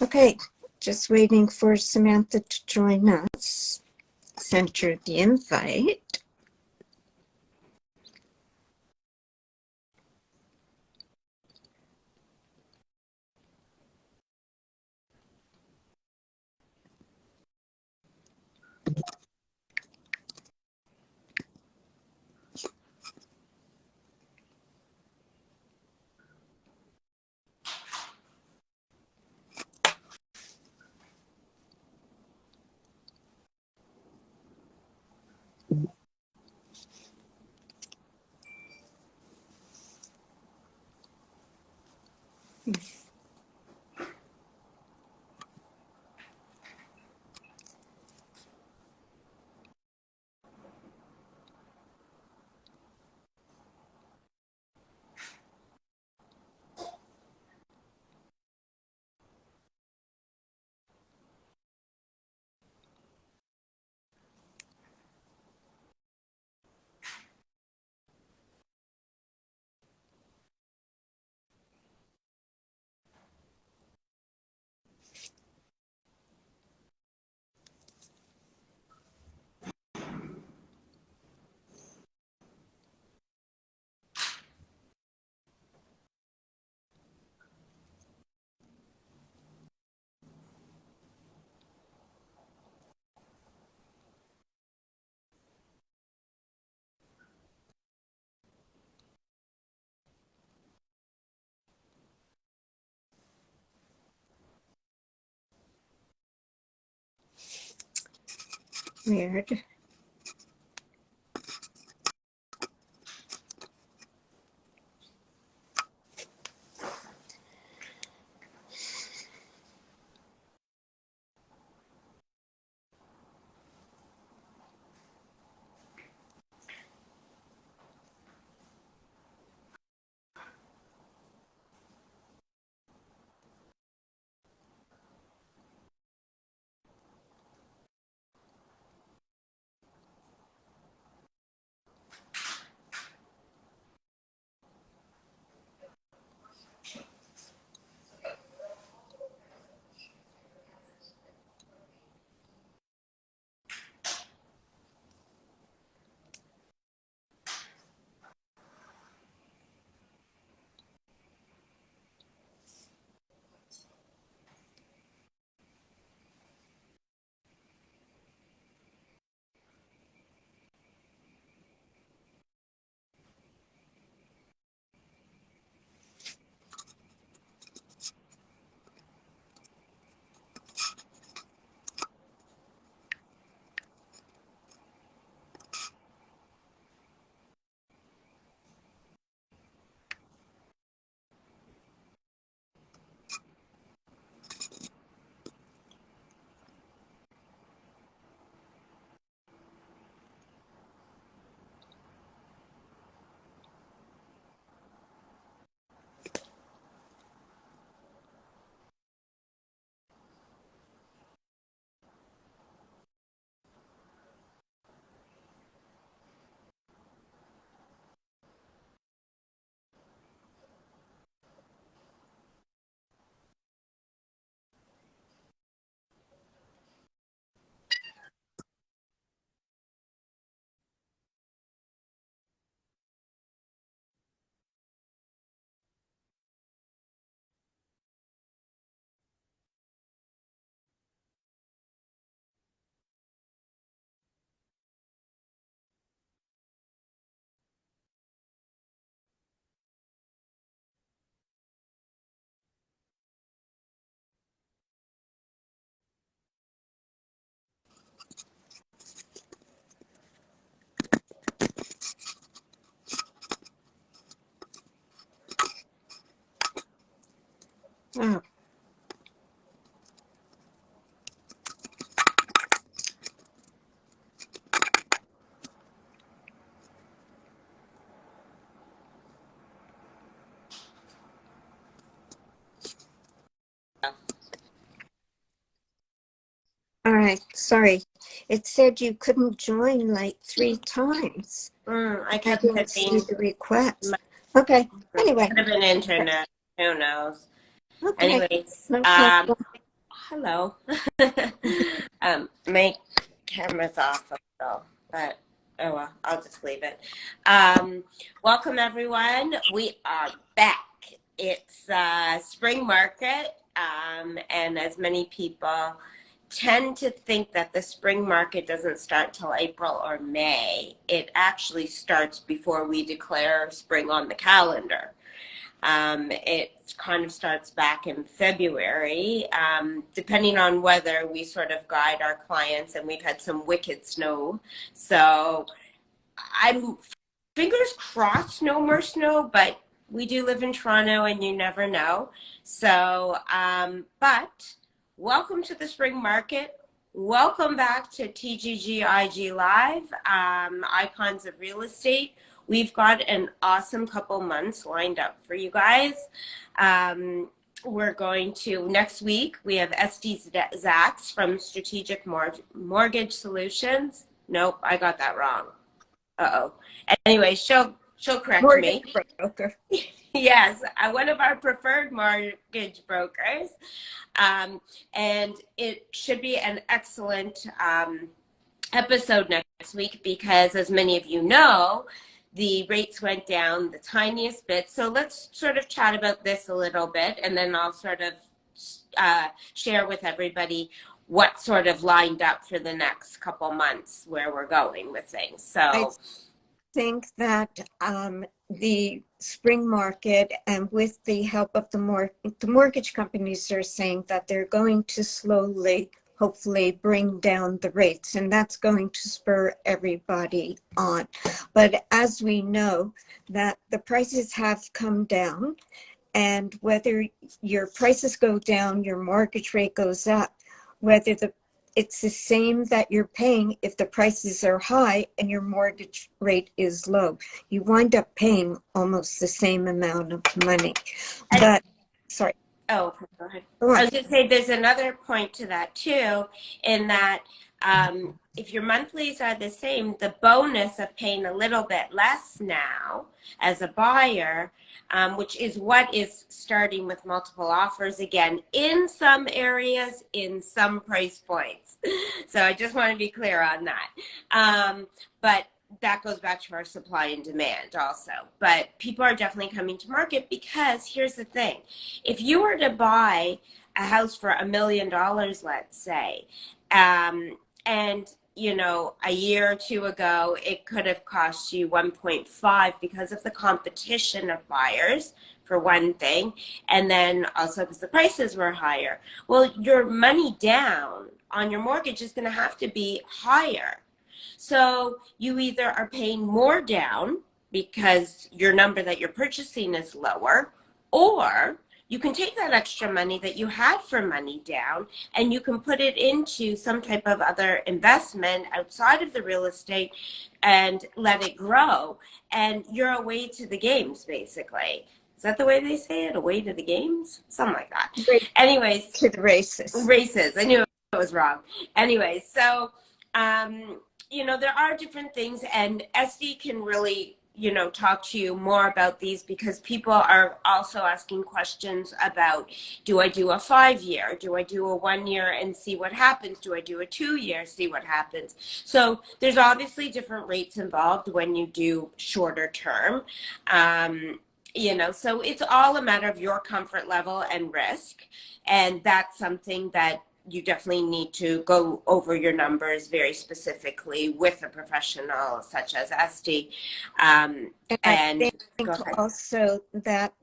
Okay, just waiting for Samantha to join us. Sent her the invite. Weird. Oh, all right. Sorry. It said you couldn't join like 3 times. I kept didn't see hitting. the request. Okay. Anyway. Could have been internet. Who knows? Okay. Anyways, No problem. hello. My camera's off a little, but oh well, I'll just leave it. Welcome everyone. We are back. It's spring market, and as many people tend to think that the spring market doesn't start till April or May, it actually starts before we declare spring on the calendar. It kind of starts back in February, depending on whether we sort of guide our clients, and we've had some wicked snow. So I'm fingers crossed, no more snow, but we do live in Toronto and you never know. So, but welcome to the spring market. Welcome back to TGG Live, Icons of Real Estate. We've got an awesome couple months lined up for you guys. We're going to, next week, we have Estee Zacks from Strategic Mortgage Solutions. Nope, I got that wrong. Uh-oh. Anyway, she'll correct me. Mortgage broker. Yes, one of our preferred mortgage brokers. And it should be an excellent episode next week because, as many of you know, the rates went down the tiniest bit. So let's sort of chat about this a little bit, and then I'll sort of share with everybody what sort of lined up for the next couple months where we're going with things. So I think that the spring market, and with the help of the mortgage companies, are saying that they're going to slowly, hopefully, bring down the rates, and that's going to spur everybody on. But as we know, that the prices have come down, and whether your prices go down, your mortgage rate goes up, whether it's the same that you're paying if the prices are high and your mortgage rate is low. You wind up paying almost the same amount of money. But, sorry. Oh, go ahead. I was going to say there's another point to that too, in that if your monthlies are the same, the bonus of paying a little bit less now as a buyer, which is what is starting with multiple offers again in some areas, in some price points. So I just want to be clear on that. But that goes back to our supply and demand also. But people are definitely coming to market because here's the thing. If you were to buy a house for $1 million, let's say, and you know, a year or two ago, it could have cost you 1.5 because of the competition of buyers, for one thing, and then also because the prices were higher. Well, your money down on your mortgage is going to have to be higher. So you either are paying more down because your number that you're purchasing is lower, or you can take that extra money that you had for money down and you can put it into some type of other investment outside of the real estate and let it grow. And you're away to the games, basically. Is that the way they say it? Away to the games? Something like that. Anyways. To the races. Races. I knew it was wrong. Anyways, so, you know, there are different things, and Estee can really, you know, talk to you more about these because people are also asking questions about, do I do a 5-year? Do I do a 1 year and see what happens? Do I do a 2-year, see what happens? So there's obviously different rates involved when you do shorter term. You know, so it's all a matter of your comfort level and risk. And that's something that you definitely need to go over your numbers very specifically with a professional such as Estee. And I think also that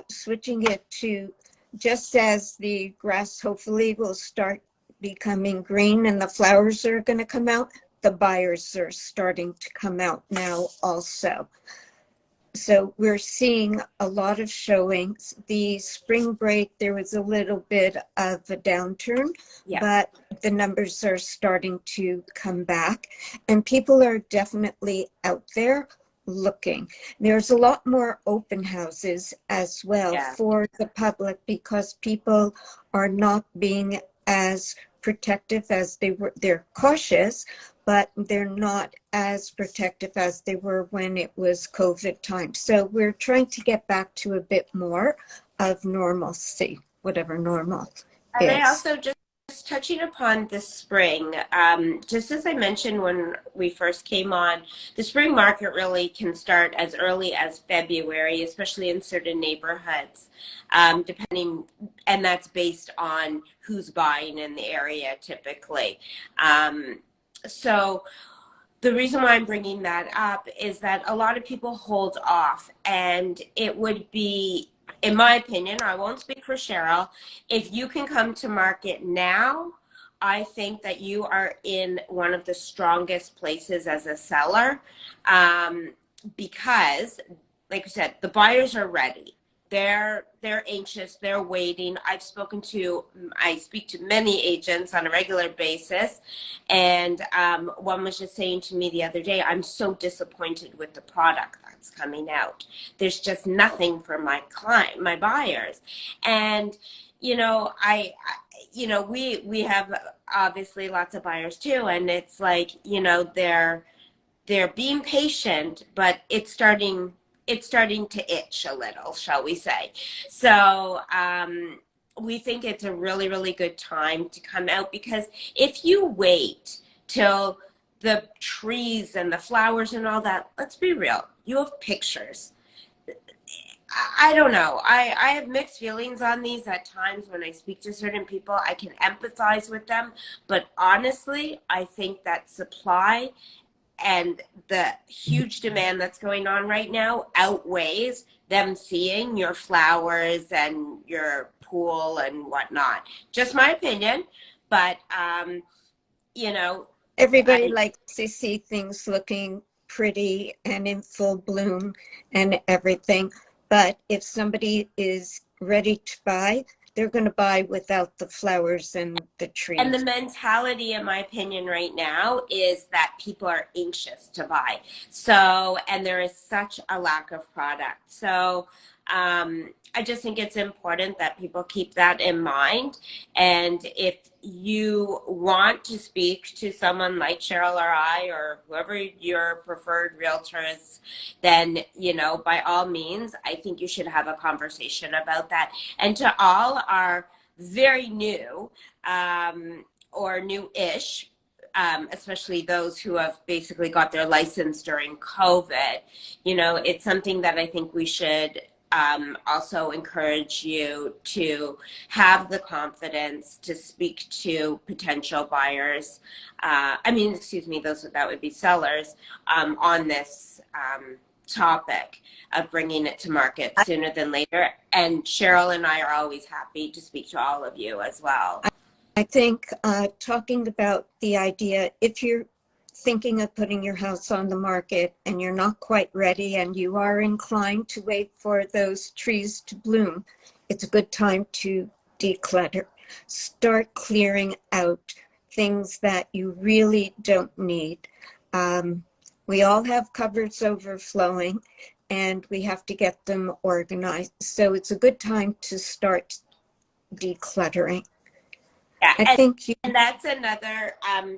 switching it to, just as the grass hopefully will start becoming green and the flowers are going to come out, the buyers are starting to come out now also. So we're seeing a lot of showings. The spring break, there was a little bit of a downturn, but the numbers are starting to come back and people are definitely out there looking. There's a lot more open houses as well for the public because people are not being as protective as they were. They're cautious, but they're not as protective as they were when it was COVID time. So we're trying to get back to a bit more of normalcy, whatever normal And I also just touching upon the spring, just as I mentioned when we first came on, the spring market really can start as early as February, especially in certain neighborhoods, depending, and that's based on who's buying in the area typically. So the reason why I'm bringing that up is that a lot of people hold off, and it would be, in my opinion, I won't speak for Cheryl, if you can come to market now, I think that you are in one of the strongest places as a seller, because, like I said, the buyers are ready. They're anxious, they're waiting. I speak to many agents on a regular basis, and one was just saying to me the other day, I'm so disappointed with the product that's coming out. There's just nothing for my buyers. And we have obviously lots of buyers too, and it's like, they're being patient, but it's starting to itch a little, shall we say. So we think it's a really, really good time to come out, because if you wait till the trees and the flowers and all that, let's be real, you have pictures. I don't know. I have mixed feelings on these at times. When I speak to certain people, I can empathize with them. But honestly, I think that supply and the huge demand that's going on right now outweighs them seeing your flowers and your pool and whatnot. Just my opinion, but everybody likes to see things looking pretty and in full bloom and everything. But if somebody is ready to buy, they're going to buy without the flowers and the trees. And the mentality, in my opinion, right now is that people are anxious to buy. So, and there is such a lack of product. So, I just think it's important that people keep that in mind. And if you want to speak to someone like Cheryl or I, or whoever your preferred realtor is, then, by all means, I think you should have a conversation about that. And to all our very new or new-ish, especially those who have basically got their license during COVID, it's something that I think we should also encourage you to have the confidence to speak to potential buyers. Those that would be sellers on this topic of bringing it to market sooner than later. And Cheryl and I are always happy to speak to all of you as well. I think talking about the idea, if you're thinking of putting your house on the market and you're not quite ready and you are inclined to wait for those trees to bloom, it's a good time to declutter. Start clearing out things that you really don't need. We all have cupboards overflowing and we have to get them organized. So it's a good time to start decluttering. Yeah, and that's another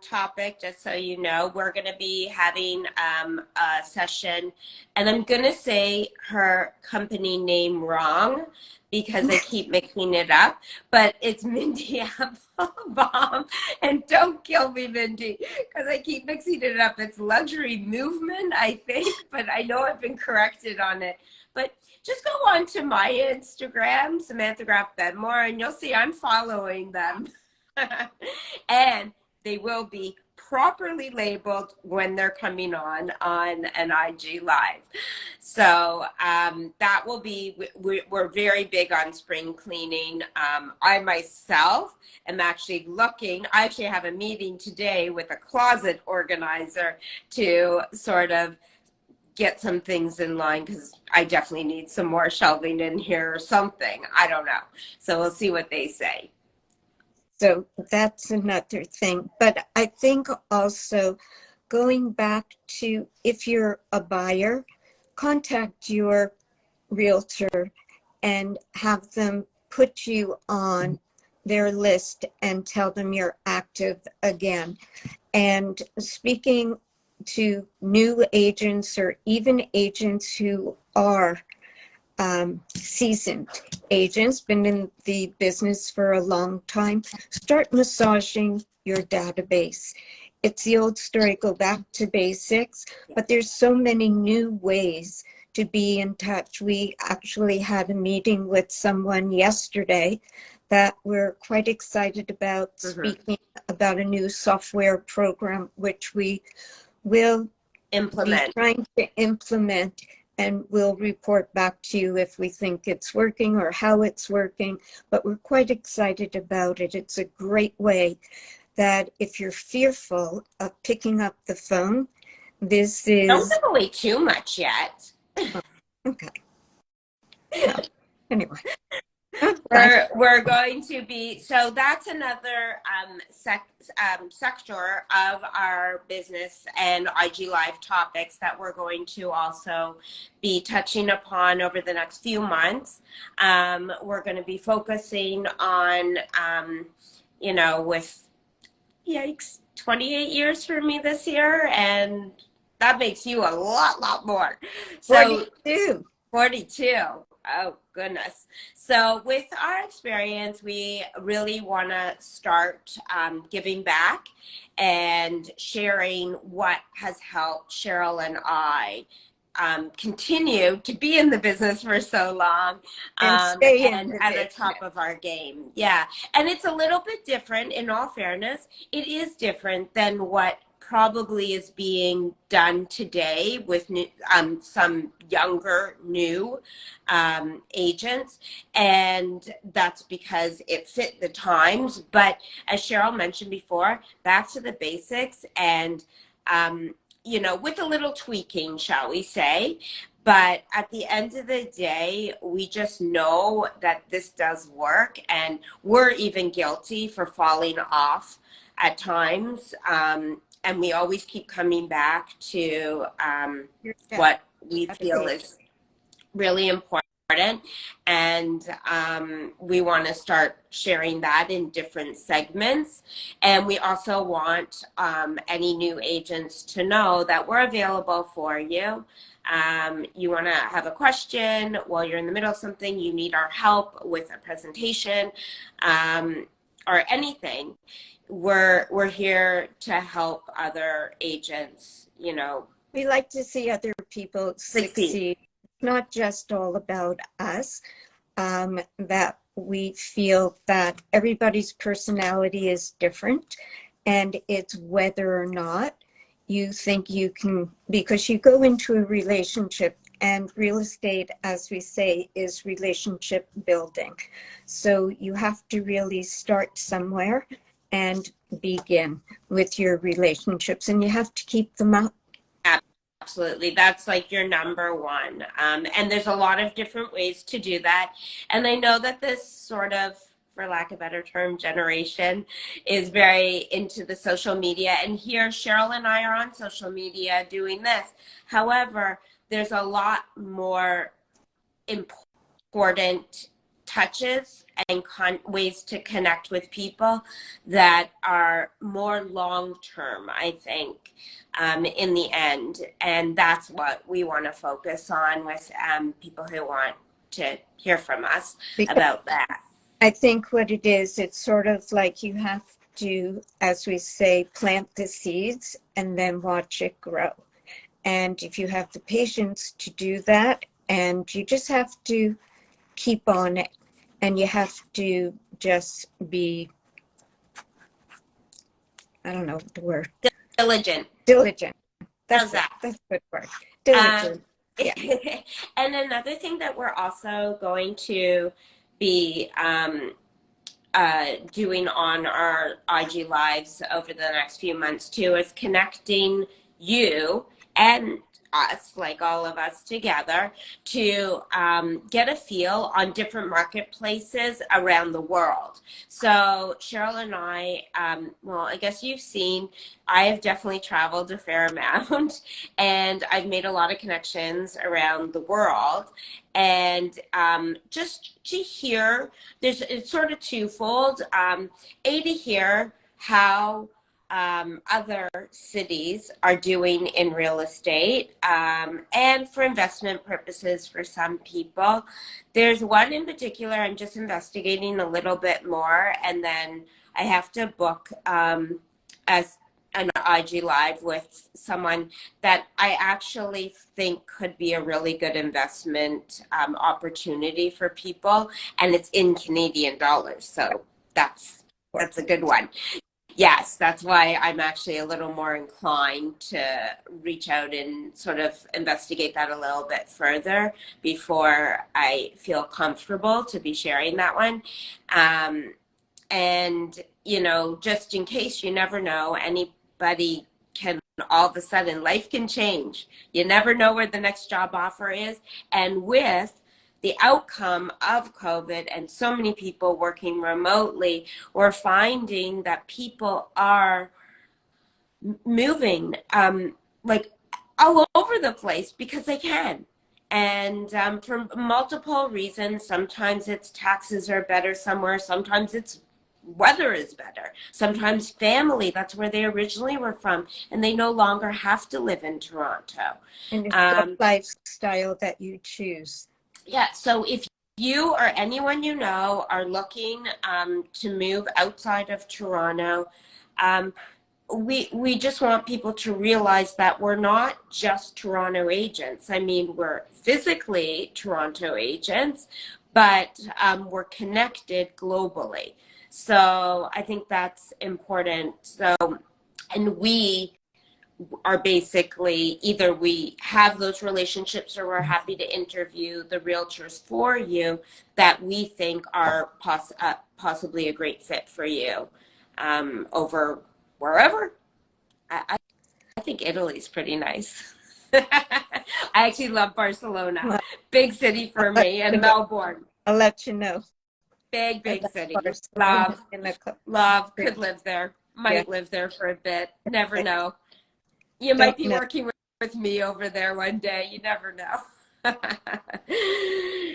topic, just so you know. We're going to be having a session, and I'm going to say her company name wrong because I keep mixing it up, but it's Mindy Applebaum, and don't kill me, Mindy, because I keep mixing it up. It's Luxury Movement, I think, but I know I've been corrected on it. But just go on to my Instagram, Samantha Graf Benmore, and you'll see I'm following them. And they will be properly labeled when they're coming on an IG live. So that will be, we're very big on spring cleaning. I myself am actually I actually have a meeting today with a closet organizer to sort of get some things in line, because I definitely need some more shelving in here or something. I don't know. So we'll see what they say. So that's another thing. But I think also going back to, if you're a buyer, contact your realtor and have them put you on their list and tell them you're active again. And speaking to new agents or even agents who are seasoned agents, been in the business for a long time, start massaging your database. It's the old story, go back to basics, but there's so many new ways to be in touch. We actually had a meeting with someone yesterday that we're quite excited about, speaking about a new software program, which we will be trying to implement, and we'll report back to you if we think it's working or how it's working, but we're quite excited about it. It's a great way that if you're fearful of picking up the phone, this is... Don't give away too much yet. Okay. Well, anyway. We're going to be, so that's another sector of our business and IG Live topics that we're going to also be touching upon over the next few months. We're going to be focusing on, you know, with, yikes, 28 years for me this year, and that makes you a lot more. So 42. Oh, goodness. So with our experience, we really want to start giving back and sharing what has helped Cheryl and I continue to be in the business for so long and at the top of our game. Yeah. And it's a little bit different, in all fairness. It is different than what probably is being done today with some younger, new agents, and that's because it fit the times. But as Cheryl mentioned before, back to the basics, and you know, with a little tweaking, shall we say. But at the end of the day, we just know that this does work, and we're even guilty for falling off at times. And we always keep coming back to what we feel is really important. And we want to start sharing that in different segments. And we also want any new agents to know that we're available for you. You want to have a question while you're in the middle of something, you need our help with a presentation or anything. We're here to help other agents, you know. We like to see other people succeed. It's not just all about us, that we feel that everybody's personality is different, and it's whether or not you think you can, because you go into a relationship, and real estate, as we say, is relationship building. So you have to really start somewhere and begin with your relationships, and you have to keep them up. Absolutely. That's like your number one. And there's a lot of different ways to do that. And I know that this sort of, for lack of a better term, generation is very into the social media. And here, Cheryl and I are on social media doing this. However, there's a lot more important touches and ways to connect with people that are more long-term, I think, in the end. And that's what we want to focus on with people who want to hear from us about that. I think what it is, it's sort of like you have to, as we say, plant the seeds and then watch it grow. And if you have the patience to do that, and you just have to keep on it, and you have to just be, I don't know the word. Diligent. That's a good word. Diligent. Yeah. And another thing that we're also going to be doing on our IG Lives over the next few months too is connecting you and us, like all of us together, to get a feel on different marketplaces around the world. So Cheryl and I, well, I guess you've seen, I have definitely traveled a fair amount, and I've made a lot of connections around the world. And just to hear, it's sort of twofold. To hear how other cities are doing in real estate, and for investment purposes for some people. There's one in particular I'm just investigating a little bit more, and then I have to book as an IG Live with someone that I actually think could be a really good investment opportunity for people, and it's in Canadian dollars, so that's a good one. Yes, that's why I'm actually a little more inclined to reach out and sort of investigate that a little bit further before I feel comfortable to be sharing that one. And, you know, just in case, you never know, anybody can, all of a sudden, life can change. You never know where the next job offer is. And with the outcome of COVID and so many people working remotely, we're finding that people are moving like all over the place because they can. And for multiple reasons. Sometimes it's taxes are better somewhere. Sometimes it's weather is better. Sometimes family, that's where they originally were from, and they no longer have to live in Toronto. And it's the lifestyle that you choose. Yeah, so if you or anyone you know are looking to move outside of Toronto, we just want people to realize that we're not just Toronto agents. I mean, we're physically Toronto agents, but we're connected globally. So I think that's important. So, and we are basically either we have those relationships or we're happy to interview the realtors for you that we think are possibly a great fit for you over wherever. I think Italy's pretty nice. I actually love Barcelona. Well, big city for me, and Melbourne. I'll let you know. Big city. Barcelona Love. Could live there. Might live there for a bit. Never know. You might be working with me over there one day. You never know.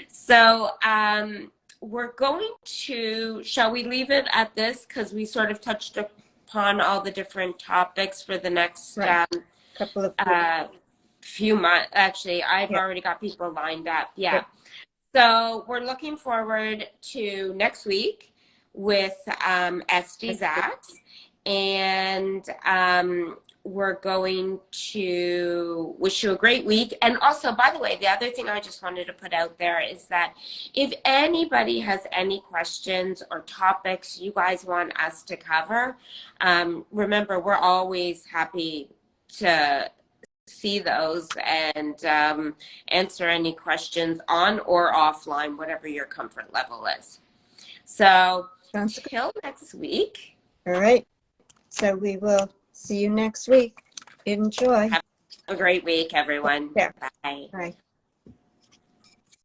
So we're going to, shall we leave it at this? Because we sort of touched upon all the different topics for the next couple of few months. Actually, I've already got people lined up. Yeah. So we're looking forward to next week with Estee, Zacks, and we're going to wish you a great week. And also, by the way, the other thing I just wanted to put out there is that if anybody has any questions or topics you guys want us to cover, remember, we're always happy to see those and answer any questions on or offline, whatever your comfort level is. So until next week. All right. So we will see you next week. Enjoy. Have a great week, everyone. Yeah. Bye. Bye.